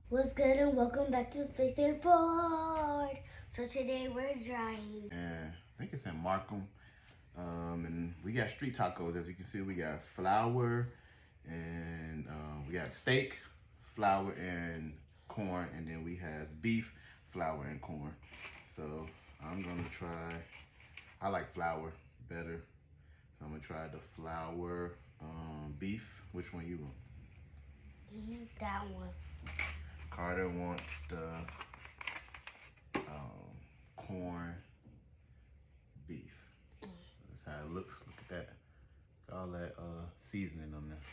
What's good and welcome back to Face It Forward. So today we're drying. And I think it's in Markham. And we got street tacos. As you can see, we got flour and we got steak, flour and corn, and then we have beef, flour and corn. So I'm gonna try, I like flour better. So I'm gonna try the flour beef. Which one you want? That one. Carter wants the corn beef. That's how it looks. Look at that. Got all that seasoning on there.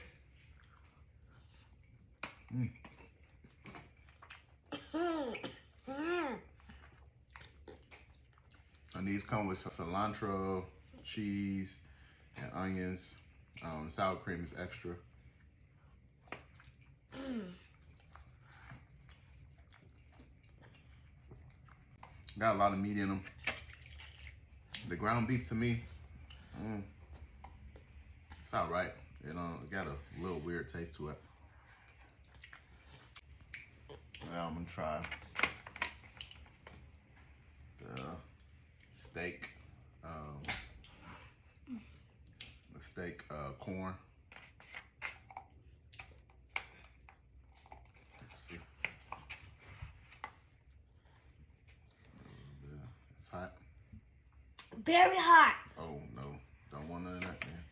And these come with cilantro, cheese, and onions. Sour cream is extra. Got a lot of meat in them. The ground beef to me, it's all right. It got a little weird taste to it. Now I'm gonna try the steak, corn. Let's see. It's hot. Very hot. Oh no, don't want none of that, man.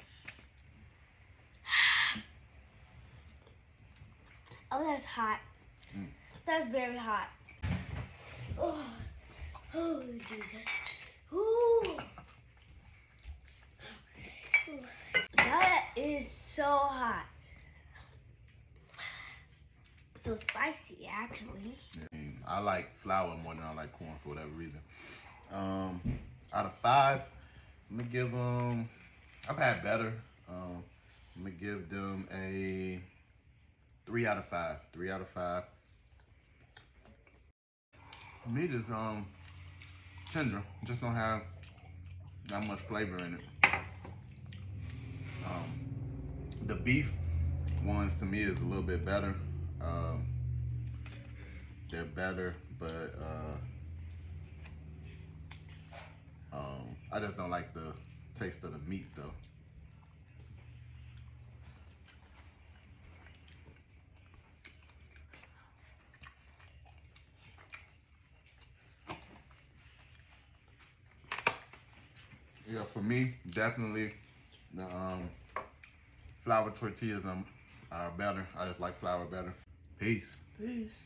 Oh, that's hot. That's very hot. Oh, Jesus. Ooh. That is so hot. So spicy, actually. I like flour more than I like corn for whatever reason. Out of 5, I'm gonna give them. I've had better. I'm gonna give them a 3 out of 5. 3 out of 5. Meat is tender. Just don't have that much flavor in it. The beef ones to me is a little bit better. They're better, but I just don't like the taste of the meat though. Yeah, for me, definitely the flour tortillas are better. I just like flour better. Peace. Peace.